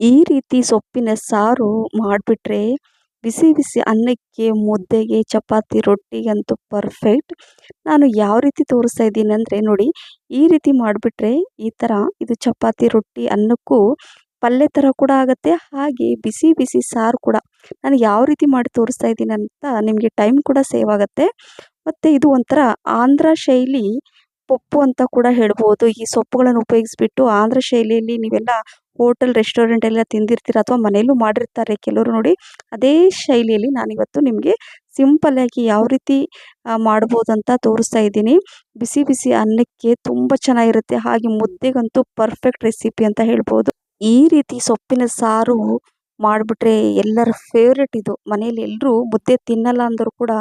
ಈ ರೀತಿ ಸೊಪ್ಪಿನ ಸಾರು ಮಾಡಿಬಿಟ್ರೆ ಬಿಸಿ ಬಿಸಿ ಅನ್ನಕ್ಕೆ, ಮುದ್ದೆಗೆ, ಚಪಾತಿ, ರೊಟ್ಟಿಗಂತೂ ಪರ್ಫೆಕ್ಟ್. ನಾನು ಯಾವ ರೀತಿ ತೋರಿಸ್ತಾ ಇದ್ದೀನಿ ಅಂದರೆ ನೋಡಿ, ಈ ರೀತಿ ಮಾಡಿಬಿಟ್ರೆ ಈ ಥರ ಇದು ಚಪಾತಿ, ರೊಟ್ಟಿ, ಅನ್ನಕ್ಕೂ ಪಲ್ಯ ಥರ ಕೂಡ ಆಗುತ್ತೆ. ಹಾಗೆ ಬಿಸಿ ಬಿಸಿ ಸಾರು ಕೂಡ ನಾನು ಯಾವ ರೀತಿ ಮಾಡಿ ತೋರಿಸ್ತಾ ಇದ್ದೀನಿ ಅಂತ ನಿಮಗೆ ಟೈಮ್ ಕೂಡ ಸೇವ್ ಆಗುತ್ತೆ. ಮತ್ತು ಇದು ಒಂಥರ ಆಂಧ್ರ ಶೈಲಿ ಪಪ್ಪು ಅಂತ ಕೂಡ ಹೇಳ್ಬೋದು. ಈ ಸೊಪ್ಪುಗಳನ್ನು ಉಪಯೋಗಿಸ್ಬಿಟ್ಟು ಆಂಧ್ರ ಶೈಲಿಯಲ್ಲಿ ನೀವೆಲ್ಲ ಹೋಟೆಲ್, ರೆಸ್ಟೋರೆಂಟ್ ಎಲ್ಲ ತಿಂದಿರ್ತೀರ ಅಥವಾ ಮನೆಯಲ್ಲೂ ಮಾಡಿರ್ತಾರೆ ಕೆಲವರು ನೋಡಿ. ಅದೇ ಶೈಲಿಯಲ್ಲಿ ನಾನಿವತ್ತು ನಿಮಗೆ ಸಿಂಪಲ್ಲಾಗಿ ಯಾವ ರೀತಿ ಮಾಡ್ಬೋದು ಅಂತ ತೋರಿಸ್ತಾ ಇದ್ದೀನಿ. ಬಿಸಿ ಬಿಸಿ ಅನ್ನಕ್ಕೆ ತುಂಬ ಚೆನ್ನಾಗಿರುತ್ತೆ. ಹಾಗೆ ಮುದ್ದೆಗಂತೂ ಪರ್ಫೆಕ್ಟ್ ರೆಸಿಪಿ ಅಂತ ಹೇಳ್ಬೋದು. ಈ ರೀತಿ ಸೊಪ್ಪಿನ ಸಾರು ಮಾಡಿಬಿಟ್ರೆ ಎಲ್ಲರ ಫೇವ್ರೆಟ್ ಇದು. ಮನೇಲಿ ಎಲ್ಲರೂ ಮುದ್ದೆ ತಿನ್ನಲ್ಲ ಅಂದರೂ ಕೂಡ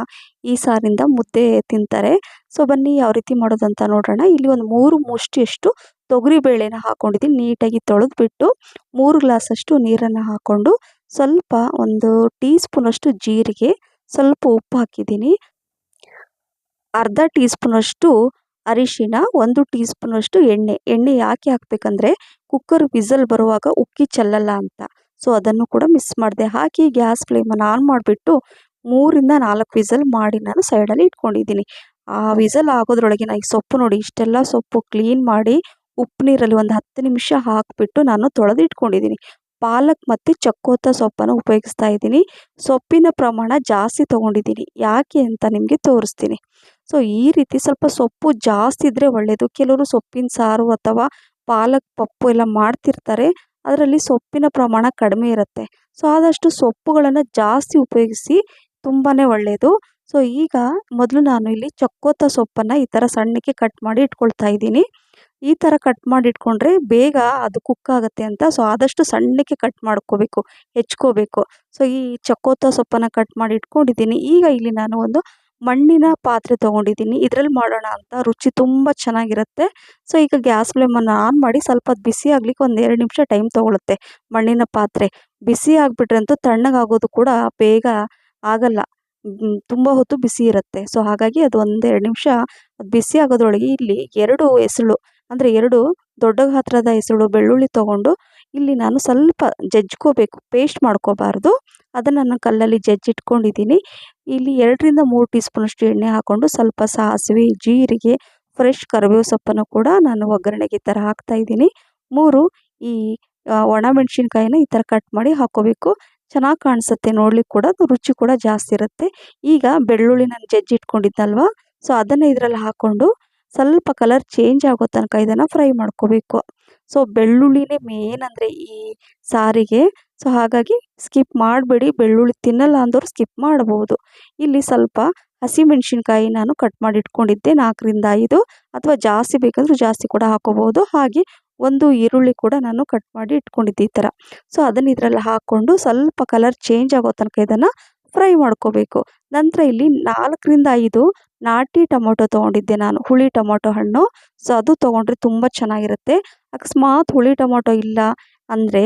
ಈ ಸಾರಿಂದ ಮುದ್ದೆ ತಿಂತಾರೆ. ಸೊ ಬನ್ನಿ ಯಾವ ರೀತಿ ಮಾಡೋದು ಅಂತ ನೋಡೋಣ. ಇಲ್ಲಿ ಒಂದು 3 ಮುಷ್ಟಿಯಷ್ಟು ತೊಗರಿ ಬೇಳೆನ ಹಾಕ್ಕೊಂಡಿದ್ದೀನಿ. ನೀಟಾಗಿ ತೊಳೆದ್ಬಿಟ್ಟು 3 ಗ್ಲಾಸಷ್ಟು ನೀರನ್ನು ಹಾಕ್ಕೊಂಡು ಸ್ವಲ್ಪ ಒಂದು ಟೀ ಸ್ಪೂನಷ್ಟು ಜೀರಿಗೆ, ಸ್ವಲ್ಪ ಉಪ್ಪು ಹಾಕಿದ್ದೀನಿ. ಅರ್ಧ ಟೀ ಸ್ಪೂನಷ್ಟು ಅರಿಶಿನ, 1 ಟೀ ಸ್ಪೂನಷ್ಟು ಎಣ್ಣೆ ಯಾಕೆ ಹಾಕಬೇಕಂದ್ರೆ ಕುಕ್ಕರ್ ವಿಸಲ್ ಬರುವಾಗ ಉಕ್ಕಿ ಚೆಲ್ಲಲ್ಲ ಅಂತ. ಸೊ ಅದನ್ನು ಕೂಡ ಮಿಸ್ ಮಾಡಿದೆ. ಹಾಕಿ ಗ್ಯಾಸ್ ಫ್ಲೇಮನ್ನು ಆನ್ ಮಾಡಿಬಿಟ್ಟು 3ರಿಂದ 4 ವಿಸಲ್ ಮಾಡಿ ನಾನು ಸೈಡಲ್ಲಿ ಇಟ್ಕೊಂಡಿದ್ದೀನಿ. ಆ ವಿಸಲ್ ಆಗೋದ್ರೊಳಗೆ ಈ ಸೊಪ್ಪು ನೋಡಿ, ಇಷ್ಟೆಲ್ಲ ಸೊಪ್ಪು ಕ್ಲೀನ್ ಮಾಡಿ ಉಪ್ಪು ನೀರಲ್ಲಿ ಒಂದು 10 ನಿಮಿಷ ಹಾಕಿಬಿಟ್ಟು ನಾನು ತೊಳೆದು ಇಟ್ಕೊಂಡಿದ್ದೀನಿ. ಪಾಲಕ್ ಮತ್ತು ಚಕ್ಕೋತ ಸೊಪ್ಪನ್ನು ಉಪಯೋಗಿಸ್ತಾ ಇದ್ದೀನಿ. ಸೊಪ್ಪಿನ ಪ್ರಮಾಣ ಜಾಸ್ತಿ ತೊಗೊಂಡಿದ್ದೀನಿ. ಯಾಕೆ ಅಂತ ನಿಮಗೆ ತೋರಿಸ್ತೀನಿ. ಸೊ ಈ ರೀತಿ ಸ್ವಲ್ಪ ಸೊಪ್ಪು ಜಾಸ್ತಿ ಇದ್ದರೆ ಒಳ್ಳೆಯದು. ಕೆಲವರು ಸೊಪ್ಪಿನ ಸಾರು ಅಥವಾ ಪಾಲಕ್ ಪಪ್ಪು ಎಲ್ಲ ಮಾಡ್ತಿರ್ತಾರೆ, ಅದರಲ್ಲಿ ಸೊಪ್ಪಿನ ಪ್ರಮಾಣ ಕಡಿಮೆ ಇರುತ್ತೆ. ಸೊ ಆದಷ್ಟು ಸೊಪ್ಪುಗಳನ್ನು ಜಾಸ್ತಿ ಉಪಯೋಗಿಸಿ, ತುಂಬಾ ಒಳ್ಳೆಯದು. ಸೊ ಈಗ ಮೊದಲು ನಾನು ಇಲ್ಲಿ ಚಕ್ಕೋತ ಸೊಪ್ಪನ್ನು ಈ ಥರ ಸಣ್ಣಕ್ಕೆ ಕಟ್ ಮಾಡಿ ಇಟ್ಕೊಳ್ತಾ ಇದ್ದೀನಿ. ಈ ಥರ ಕಟ್ ಮಾಡಿ ಇಟ್ಕೊಂಡ್ರೆ ಬೇಗ ಅದು ಕುಕ್ ಆಗುತ್ತೆ ಅಂತ. ಸೊ ಆದಷ್ಟು ಸಣ್ಣಕ್ಕೆ ಕಟ್ ಮಾಡ್ಕೋಬೇಕು, ಹೆಚ್ಕೋಬೇಕು. ಸೊ ಈ ಚಕ್ಕೋತ ಸೊಪ್ಪನ್ನು ಕಟ್ ಮಾಡಿ ಇಟ್ಕೊಂಡಿದ್ದೀನಿ. ಈಗ ಇಲ್ಲಿ ನಾನು ಒಂದು ಮಣ್ಣಿನ ಪಾತ್ರೆ ತೊಗೊಂಡಿದ್ದೀನಿ. ಇದರಲ್ಲಿ ಮಾಡೋಣ ಅಂತ, ರುಚಿ ತುಂಬ ಚೆನ್ನಾಗಿರುತ್ತೆ. ಸೊ ಈಗ ಗ್ಯಾಸ್ ಫ್ಲೇಮನ್ನು ಆನ್ ಮಾಡಿ ಸ್ವಲ್ಪ ಹೊತ್ತು ಬಿಸಿ ಆಗಲಿಕ್ಕೆ ಒಂದು 2 ನಿಮಿಷ ಟೈಮ್ ತೊಗೊಳುತ್ತೆ. ಮಣ್ಣಿನ ಪಾತ್ರೆ ಬಿಸಿ ಆಗಿಬಿಟ್ರಂತೂ ತಣ್ಣಗಾಗೋದು ಕೂಡ ಬೇಗ ಆಗಲ್ಲ. ತುಂಬ ಹೊತ್ತು ಬಿಸಿ ಇರುತ್ತೆ. ಸೊ ಹಾಗಾಗಿ ಅದು 1-2 ನಿಮಿಷ ಬಿಸಿ ಆಗೋದ್ರೊಳಗೆ ಇಲ್ಲಿ 2 ಎಸಳು ಅಂದರೆ 2 ದೊಡ್ಡ ಗಾತ್ರದ ಎಸಳು ಬೆಳ್ಳುಳ್ಳಿ ತೊಗೊಂಡು ಇಲ್ಲಿ ನಾನು ಸ್ವಲ್ಪ ಜಜ್ಕೋಬೇಕು, ಪೇಸ್ಟ್ ಮಾಡ್ಕೋಬಾರ್ದು. ಅದನ್ನು ನಾನು ಕಲ್ಲಲ್ಲಿ ಜಜ್ಜಿಟ್ಕೊಂಡಿದ್ದೀನಿ. ಇಲ್ಲಿ 2ರಿಂದ 3 ಟೀ ಸ್ಪೂನಷ್ಟು ಎಣ್ಣೆ ಹಾಕ್ಕೊಂಡು ಸ್ವಲ್ಪ ಸಾಸಿವೆ, ಜೀರಿಗೆ, ಫ್ರೆಶ್ ಕರಿಬೇವು ಸೊಪ್ಪನ್ನು ಕೂಡ ನಾನು ಒಗ್ಗರಣೆಗೆ ಈ ಥರ ಹಾಕ್ತಾಯಿದ್ದೀನಿ. 3 ಈ ಒಣಮೆಣಸಿನ್ಕಾಯಿನ ಈ ಥರ ಕಟ್ ಮಾಡಿ ಹಾಕ್ಕೋಬೇಕು. ಚೆನ್ನಾಗಿ ಕಾಣಿಸುತ್ತೆ ನೋಡ್ಲಿಕ್ಕೆ ಕೂಡ, ರುಚಿ ಕೂಡ ಜಾಸ್ತಿ ಇರುತ್ತೆ. ಈಗ ಬೆಳ್ಳುಳ್ಳಿ ನಾನು ಜಜ್ಜಿಟ್ಕೊಂಡಿದ್ನಲ್ವ, ಸೊ ಅದನ್ನು ಇದರಲ್ಲಿ ಹಾಕ್ಕೊಂಡು ಸ್ವಲ್ಪ ಕಲರ್ ಚೇಂಜ್ ಆಗೋ ತನಕ ಇದನ್ನು ಫ್ರೈ ಮಾಡ್ಕೋಬೇಕು. ಸೊ ಬೆಳ್ಳುಳ್ಳಿನೇ ಮೇನ್ ಅಂದರೆ ಈ ಸಾರಿಗೆ. ಸೊ ಹಾಗಾಗಿ ಸ್ಕಿಪ್ ಮಾಡಬೇಡಿ. ಬೆಳ್ಳುಳ್ಳಿ ತಿನ್ನಲ್ಲ ಅಂದವರು ಸ್ಕಿಪ್ ಮಾಡಬಹುದು. ಇಲ್ಲಿ ಸ್ವಲ್ಪ ಹಸಿಮೆಣಸಿನ್ಕಾಯಿ ನಾನು ಕಟ್ ಮಾಡಿ ಇಟ್ಕೊಂಡಿದ್ದೆ, 4ರಿಂದ 5 ಅಥವಾ ಜಾಸ್ತಿ ಬೇಕಾದರೂ ಜಾಸ್ತಿ ಕೂಡ ಹಾಕೋಬಹುದು. ಹಾಗೆ 1 ಈರುಳ್ಳಿ ಕೂಡ ನಾನು ಕಟ್ ಮಾಡಿ ಇಟ್ಕೊಂಡಿದ್ದೆ ಈ ಥರ. ಸೊ ಅದನ್ನು ಇದರಲ್ಲಿ ಹಾಕ್ಕೊಂಡು ಸ್ವಲ್ಪ ಕಲರ್ ಚೇಂಜ್ ಆಗೋ ತನಕ ಇದನ್ನು ಫ್ರೈ ಮಾಡ್ಕೋಬೇಕು. ನಂತರ ಇಲ್ಲಿ 4ರಿಂದ 5 ನಾಟಿ ಟೊಮೊಟೊ ತೊಗೊಂಡಿದ್ದೆ ನಾನು, ಹುಳಿ ಟೊಮೊಟೊ ಹಣ್ಣು. ಸೊ ಅದು ತೊಗೊಂಡ್ರೆ ತುಂಬ ಚೆನ್ನಾಗಿರುತ್ತೆ. ಅಕಸ್ಮಾತ್ ಹುಳಿ ಟೊಮೊಟೊ ಇಲ್ಲ ಅಂದರೆ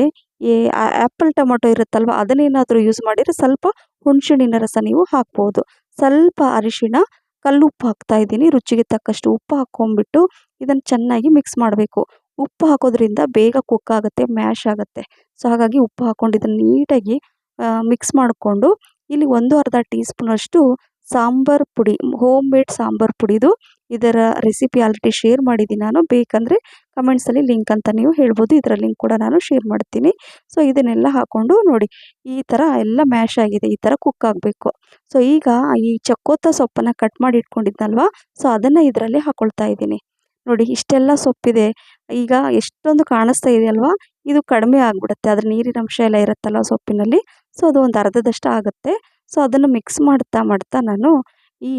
ಆ್ಯಪಲ್ ಟೊಮೊಟೊ ಇರುತ್ತಲ್ವ, ಅದನ್ನೇನಾದರೂ ಯೂಸ್ ಮಾಡಿದರೆ ಸ್ವಲ್ಪ ಹುಣಸೆಹಣ್ಣಿನ ರಸ ನೀವು ಹಾಕ್ಬೋದು. ಸ್ವಲ್ಪ ಅರಿಶಿಣ, ಕಲ್ಲುಪ್ಪು ಹಾಕ್ತಾಯಿದ್ದೀನಿ. ರುಚಿಗೆ ತಕ್ಕಷ್ಟು ಉಪ್ಪು ಹಾಕ್ಕೊಂಬಿಟ್ಟು ಇದನ್ನು ಚೆನ್ನಾಗಿ ಮಿಕ್ಸ್ ಮಾಡಬೇಕು. ಉಪ್ಪು ಹಾಕೋದ್ರಿಂದ ಬೇಗ ಕುಕ್ ಆಗುತ್ತೆ, ಮ್ಯಾಶ್ ಆಗುತ್ತೆ. ಸೊ ಹಾಗಾಗಿ ಉಪ್ಪು ಹಾಕ್ಕೊಂಡು ಇದನ್ನು ನೀಟಾಗಿ ಮಿಕ್ಸ್ ಮಾಡಿಕೊಂಡು ಇಲ್ಲಿ 1/2 ಟೀ ಸ್ಪೂನಷ್ಟು ಸಾಂಬಾರು ಪುಡಿ, ಹೋಮ್ ಮೇಡ್ ಸಾಂಬಾರು ಪುಡಿದು. ಇದರ ರೆಸಿಪಿ ಆಲ್ರೆಡಿ ಶೇರ್ ಮಾಡಿದ್ದೀನಿ ನಾನು. ಬೇಕಂದರೆ ಕಮೆಂಟ್ಸಲ್ಲಿ ಲಿಂಕ್ ಅಂತ ನೀವು ಹೇಳ್ಬೋದು. ಇದರ ಲಿಂಕ್ ಕೂಡ ನಾನು ಶೇರ್ ಮಾಡ್ತೀನಿ. ಸೊ ಇದನ್ನೆಲ್ಲ ಹಾಕ್ಕೊಂಡು ನೋಡಿ, ಈ ಥರ ಎಲ್ಲ ಮ್ಯಾಶ್ ಆಗಿದೆ, ಈ ಥರ ಕುಕ್ ಆಗಬೇಕು. ಸೊ ಈಗ ಈ ಚಕ್ಕೋತ ಸೊಪ್ಪನ್ನು ಕಟ್ ಮಾಡಿ ಇಟ್ಕೊಂಡಿದ್ನಲ್ವ, ಸೊ ಅದನ್ನು ಇದರಲ್ಲಿ ಹಾಕ್ಕೊಳ್ತಾ ಇದ್ದೀನಿ. ನೋಡಿ ಇಷ್ಟೆಲ್ಲ ಸೊಪ್ಪಿದೆ. ಈಗ ಎಷ್ಟೊಂದು ಕಾಣಿಸ್ತಾ ಇದೆಯಲ್ವಾ, ಇದು ಕಡಿಮೆ ಆಗಿಬಿಡುತ್ತೆ. ಅದ್ರ ನೀರಿನ ಅಂಶ ಎಲ್ಲ ಇರುತ್ತಲ್ಲ ಸೊಪ್ಪಿನಲ್ಲಿ. ಸೊ ಅದು ಒಂದು ಅರ್ಧದಷ್ಟು ಆಗುತ್ತೆ. ಸೊ ಅದನ್ನು ಮಿಕ್ಸ್ ಮಾಡ್ತಾ ನಾನು ಈ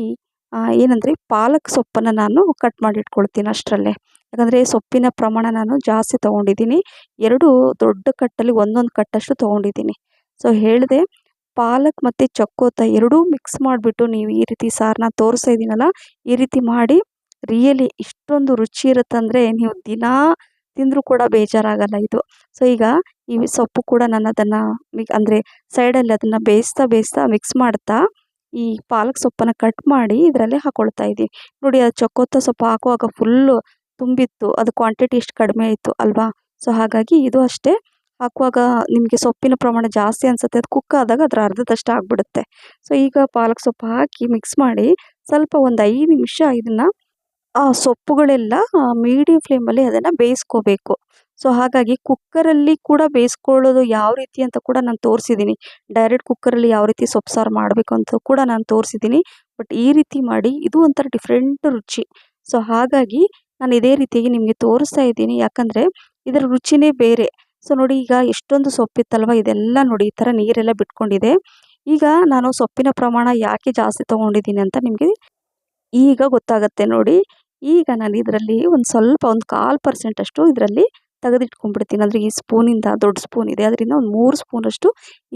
ಏನಂದರೆ ಪಾಲಕ್ ಸೊಪ್ಪನ್ನು ನಾನು ಕಟ್ ಮಾಡಿ ಇಟ್ಕೊಳ್ತೀನಿ ಅಷ್ಟರಲ್ಲೇ. ಯಾಕಂದರೆ ಸೊಪ್ಪಿನ ಪ್ರಮಾಣ ನಾನು ಜಾಸ್ತಿ ತೊಗೊಂಡಿದ್ದೀನಿ. 2 ದೊಡ್ಡ ಕಟ್ಟಲ್ಲಿ 1 ಕಟ್ಟಷ್ಟು ತೊಗೊಂಡಿದ್ದೀನಿ. ಸೊ ಹೇಳಿದೆ, ಪಾಲಕ್ ಮತ್ತು ಚಕ್ಕೋತ ಎರಡೂ ಮಿಕ್ಸ್ ಮಾಡಿಬಿಟ್ಟು ನೀವು ಈ ರೀತಿ ಸಾರನ್ನ ತೋರಿಸ್ತಾ ಇದ್ದೀನಲ್ಲ, ಈ ರೀತಿ ಮಾಡಿ ರಿಯಲಿ ಇಷ್ಟೊಂದು ರುಚಿ ಇರುತ್ತಂದರೆ ನೀವು ದಿನಾ ತಿಂದರೂ ಕೂಡ ಬೇಜಾರಾಗಲ್ಲ ಇದು. ಸೊ ಈಗ ಈ ಸೊಪ್ಪು ಕೂಡ ನಾನು ಅದನ್ನು ಅಂದರೆ ಸೈಡಲ್ಲಿ ಅದನ್ನು ಬೇಯಿಸ್ತಾ ಮಿಕ್ಸ್ ಮಾಡ್ತಾ ಈ ಪಾಲಕ್ ಸೊಪ್ಪನ್ನು ಕಟ್ ಮಾಡಿ ಇದರಲ್ಲಿ ಹಾಕ್ಕೊಳ್ತಾ ಇದ್ದೀನಿ. ನೋಡಿ, ಅದು ಚಕ್ಕೋತ ಸೊಪ್ಪು ಹಾಕುವಾಗ ಫುಲ್ಲು ತುಂಬಿತ್ತು, ಅದು ಕ್ವಾಂಟಿಟಿ ಎಷ್ಟು ಕಡಿಮೆ ಆಯಿತು ಅಲ್ವಾ. ಸೊ ಹಾಗಾಗಿ ಇದು ಅಷ್ಟೇ, ಹಾಕುವಾಗ ನಿಮಗೆ ಸೊಪ್ಪಿನ ಪ್ರಮಾಣ ಜಾಸ್ತಿ ಅನಿಸುತ್ತೆ, ಅದು ಕುಕ್ ಆದಾಗ ಅದರ ಅರ್ಧದಷ್ಟು ಆಗಿಬಿಡುತ್ತೆ. ಸೊ ಈಗ ಪಾಲಕ್ ಸೊಪ್ಪು ಹಾಕಿ ಮಿಕ್ಸ್ ಮಾಡಿ ಸ್ವಲ್ಪ ಒಂದು 5 ನಿಮಿಷ ಇದನ್ನು ಆ ಸೊಪ್ಪುಗಳೆಲ್ಲ ಮೀಡಿಯಂ ಫ್ಲೇಮಲ್ಲಿ ಅದನ್ನು ಬೇಯಿಸ್ಕೋಬೇಕು. ಸೊ ಹಾಗಾಗಿ ಕುಕ್ಕರಲ್ಲಿ ಕೂಡ ಬೇಯಿಸ್ಕೊಳ್ಳೋದು ಯಾವ ರೀತಿ ಅಂತ ಕೂಡ ನಾನು ತೋರಿಸಿದ್ದೀನಿ. ಡೈರೆಕ್ಟ್ ಕುಕ್ಕರಲ್ಲಿ ಯಾವ ರೀತಿ ಸೊಪ್ಪು ಸಾರು ಮಾಡಬೇಕು ಅಂತ ಕೂಡ ನಾನು ತೋರಿಸಿದ್ದೀನಿ. ಬಟ್ ಈ ರೀತಿ ಮಾಡಿ ಇದು ಒಂಥರ ಡಿಫ್ರೆಂಟ್ ರುಚಿ. ಸೊ ಹಾಗಾಗಿ ನಾನು ಇದೇ ರೀತಿಯಾಗಿ ನಿಮಗೆ ತೋರಿಸ್ತಾ ಇದ್ದೀನಿ, ಯಾಕಂದರೆ ಇದರ ರುಚಿನೇ ಬೇರೆ. ಸೊ ನೋಡಿ ಈಗ ಎಷ್ಟೊಂದು ಸೊಪ್ಪಿತ್ತಲ್ವ, ಇದೆಲ್ಲ ನೋಡಿ ಈ ಥರ ನೀರೆಲ್ಲ ಬಿಟ್ಕೊಂಡಿದೆ. ಈಗ ನಾನು ಸೊಪ್ಪಿನ ಪ್ರಮಾಣ ಯಾಕೆ ಜಾಸ್ತಿ ತೊಗೊಂಡಿದ್ದೀನಿ ಅಂತ ನಿಮಗೆ ಈಗ ಗೊತ್ತಾಗುತ್ತೆ ನೋಡಿ. ಈಗ ನಾನು ಇದರಲ್ಲಿ ಒಂದು ಸ್ವಲ್ಪ ಒಂದು 1/4% ಅಷ್ಟು ಇದರಲ್ಲಿ ತೆಗೆದಿಟ್ಕೊಂಡ್ಬಿಡ್ತೀನಿ. ಅಂದರೆ ಈ ಸ್ಪೂನಿಂದ, ದೊಡ್ಡ ಸ್ಪೂನ್ ಇದೆ ಅದರಿಂದ ಒಂದು 3 ಸ್ಪೂನಷ್ಟು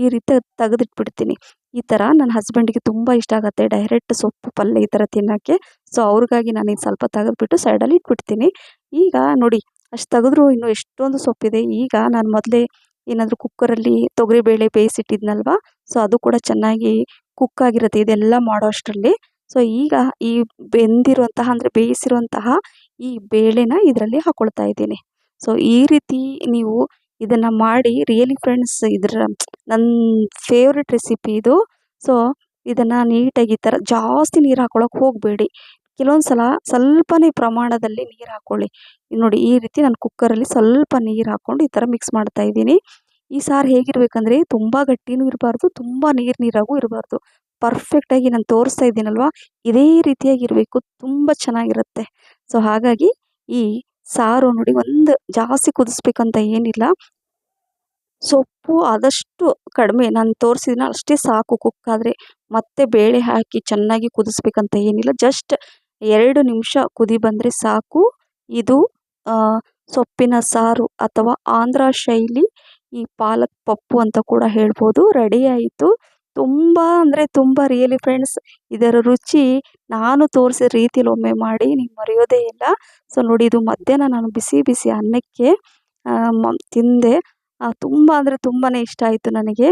ಈ ರೀತಿ ತೆಗೆದಿಟ್ಬಿಡ್ತೀನಿ. ಈ ಥರ ನನ್ನ ಹಸ್ಬೆಂಡಿಗೆ ತುಂಬ ಇಷ್ಟ ಆಗುತ್ತೆ ಡೈರೆಕ್ಟ್ ಸೊಪ್ಪು ಪಲ್ಯ ಈ ಥರ ತಿನ್ನೋಕ್ಕೆ. ಸೊ ಅವ್ರಿಗಾಗಿ ನಾನು ಇದು ಸ್ವಲ್ಪ ತೆಗೆದ್ಬಿಟ್ಟು ಸೈಡಲ್ಲಿ ಇಟ್ಬಿಡ್ತೀನಿ. ಈಗ ನೋಡಿ ಅಷ್ಟು ತೆಗೆದ್ರೂ ಇನ್ನೂ ಎಷ್ಟೊಂದು ಸೊಪ್ಪಿದೆ. ಈಗ ನಾನು ಮೊದಲೇ ಏನಾದರೂ ಕುಕ್ಕರಲ್ಲಿ ತೊಗರಿಬೇಳೆ ಬೇಯಿಸಿಟ್ಟಿದ್ನಲ್ವ, ಸೊ ಅದು ಕೂಡ ಚೆನ್ನಾಗಿ ಕುಕ್ ಆಗಿರುತ್ತೆ ಇದೆಲ್ಲ ಮಾಡೋ ಅಷ್ಟರಲ್ಲಿ. ಸೊ ಈಗ ಈ ಬೆಂದಿರುವಂತಹ ಅಂದರೆ ಬೇಯಿಸಿರುವಂತಹ ಈ ಬೇಳೆನ ಇದರಲ್ಲಿ ಹಾಕ್ಕೊಳ್ತಾ ಇದ್ದೀನಿ. ಸೊ ಈ ರೀತಿ ನೀವು ಇದನ್ನು ಮಾಡಿ ರಿಯಲಿ ಫ್ರೆಂಡ್ಸ್, ನನ್ನ ಫೇವ್ರೆಟ್ ರೆಸಿಪಿ ಇದು. ಸೊ ಇದನ್ನು ನೀಟಾಗಿ ಈ ಥರ ಜಾಸ್ತಿ ನೀರು ಹಾಕ್ಕೊಳಕ್ಕೆ ಹೋಗಬೇಡಿ. ಕೆಲವೊಂದು ಸಲ ಸ್ವಲ್ಪನೇ ಪ್ರಮಾಣದಲ್ಲಿ ನೀರು ಹಾಕ್ಕೊಳ್ಳಿ. ನೋಡಿ ಈ ರೀತಿ ನಾನು ಕುಕ್ಕರಲ್ಲಿ ಸ್ವಲ್ಪ ನೀರು ಹಾಕ್ಕೊಂಡು ಈ ಥರ ಮಿಕ್ಸ್ ಮಾಡ್ತಾ ಇದ್ದೀನಿ. ಈ ಸಾರು ಹೇಗಿರಬೇಕಂದ್ರೆ ತುಂಬ ಗಟ್ಟಿನೂ ಇರಬಾರ್ದು, ತುಂಬ ನೀರಾಗೂ ಇರಬಾರ್ದು. ಪರ್ಫೆಕ್ಟಾಗಿ ನಾನು ತೋರಿಸ್ತಾ ಇದ್ದೀನಲ್ವ, ಇದೇ ರೀತಿಯಾಗಿರಬೇಕು, ತುಂಬ ಚೆನ್ನಾಗಿರುತ್ತೆ. ಸೊ ಹಾಗಾಗಿ ಈ ಸಾರು ನೋಡಿ ಒಂದು ಜಾಸ್ತಿ ಕುದಿಸ್ಬೇಕಂತ ಏನಿಲ್ಲ. ಸೊಪ್ಪು ಆದಷ್ಟು ಕಡಿಮೆ ನಾನು ತೋರಿಸಿದ್ದೀನೋ ಅಷ್ಟೇ ಸಾಕು ಕುಕ್ ಆದರೆ. ಮತ್ತೆ ಬೇಳೆ ಹಾಕಿ ಚೆನ್ನಾಗಿ ಕುದಿಸ್ಬೇಕಂತ ಏನಿಲ್ಲ. ಜಸ್ಟ್ 2 ನಿಮಿಷ ಕುದಿ ಬಂದರೆ ಸಾಕು. ಇದು ಸೊಪ್ಪಿನ ಸಾರು ಅಥವಾ ಆಂಧ್ರ ಶೈಲಿ ಈ ಪಾಲಕ್ ಪಪ್ಪು ಅಂತ ಕೂಡ ಹೇಳ್ಬೋದು. ರೆಡಿ ಆಯಿತು. ತುಂಬ ಅಂದರೆ ತುಂಬ ರಿಯಲಿ ಫ್ರೆಂಡ್ಸ್, ಇದರ ರುಚಿ ನಾನು ತೋರಿಸಿದ ರೀತಿಯಲ್ಲಿ ಒಮ್ಮೆ ಮಾಡಿ ನೀವು ಮರೆಯೋದೇ ಇಲ್ಲ. ಸೊ ನೋಡಿ ಇದು ಮಧ್ಯಾಹ್ನ ನಾನು ಬಿಸಿ ಬಿಸಿ ಅನ್ನಕ್ಕೆ ತಿಂದೆ. ತುಂಬ ಅಂದರೆ ತುಂಬಾ ಇಷ್ಟ ಆಯಿತು ನನಗೆ.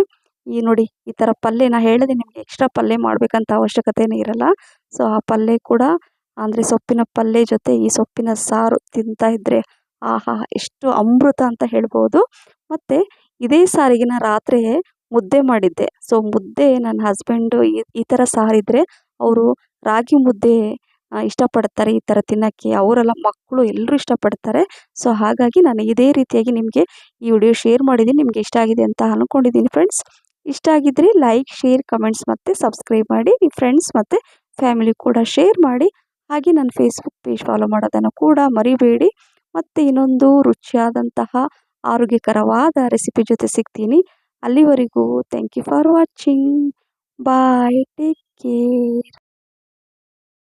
ಈ ನೋಡಿ ಈ ಥರ ಪಲ್ಯ ನಾನು ಹೇಳಿದೆ ನಿಮಗೆ, ಎಕ್ಸ್ಟ್ರಾ ಪಲ್ಯ ಮಾಡಬೇಕಂತ ಅವಶ್ಯಕತೆಯೇ ಇರಲ್ಲ. ಸೊ ಆ ಪಲ್ಯ ಕೂಡ ಅಂದರೆ ಸೊಪ್ಪಿನ ಪಲ್ಯ ಜೊತೆ ಈ ಸೊಪ್ಪಿನ ಸಾರು ತಿಂತಾ ಇದ್ದರೆ ಆಹಾ ಎಷ್ಟು ಅಮೃತ ಅಂತ ಹೇಳ್ಬೋದು. ಮತ್ತು ಇದೇ ಸಾರಿಗೆ ನಾನು ರಾತ್ರಿ ಮುದ್ದೆ ಮಾಡಿದ್ದೆ. ಸೊ ಮುದ್ದೆ ನನ್ನ ಹಸ್ಬೆಂಡು ಈ ಥರ ಸಾರಿದ್ದರೆ ಅವರು ರಾಗಿ ಮುದ್ದೆ ಇಷ್ಟಪಡ್ತಾರೆ ಈ ಥರ ತಿನ್ನೋಕ್ಕೆ. ಅವರೆಲ್ಲ ಮಕ್ಕಳು ಎಲ್ಲರೂ ಇಷ್ಟಪಡ್ತಾರೆ. ಸೊ ಹಾಗಾಗಿ ನಾನು ಇದೇ ರೀತಿಯಾಗಿ ನಿಮಗೆ ಈ ವಿಡಿಯೋ ಶೇರ್ ಮಾಡಿದ್ದೀನಿ. ನಿಮಗೆ ಇಷ್ಟ ಆಗಿದೆ ಅಂತ ಅಂದ್ಕೊಂಡಿದ್ದೀನಿ ಫ್ರೆಂಡ್ಸ್. ಇಷ್ಟ ಆಗಿದ್ದರೆ ಲೈಕ್, ಶೇರ್, ಕಮೆಂಟ್ಸ್ ಮತ್ತು ಸಬ್ಸ್ಕ್ರೈಬ್ ಮಾಡಿ. ನಿಮ್ಮ ಫ್ರೆಂಡ್ಸ್ ಮತ್ತು ಫ್ಯಾಮಿಲಿ ಕೂಡ ಶೇರ್ ಮಾಡಿ. ಹಾಗೆ ನನ್ನ ಫೇಸ್ಬುಕ್ ಪೇಜ್ ಫಾಲೋ ಮಾಡೋದನ್ನು ಕೂಡ ಮರಿಬೇಡಿ. ಮತ್ತು ಇನ್ನೊಂದು ರುಚಿಯಾದಂತಹ ಆರೋಗ್ಯಕರವಾದ ರೆಸಿಪಿ ಜೊತೆ ಸಿಗ್ತೀನಿ. ಅಲ್ಲಿವರೆಗೂ thank you for watching. Bye, take care.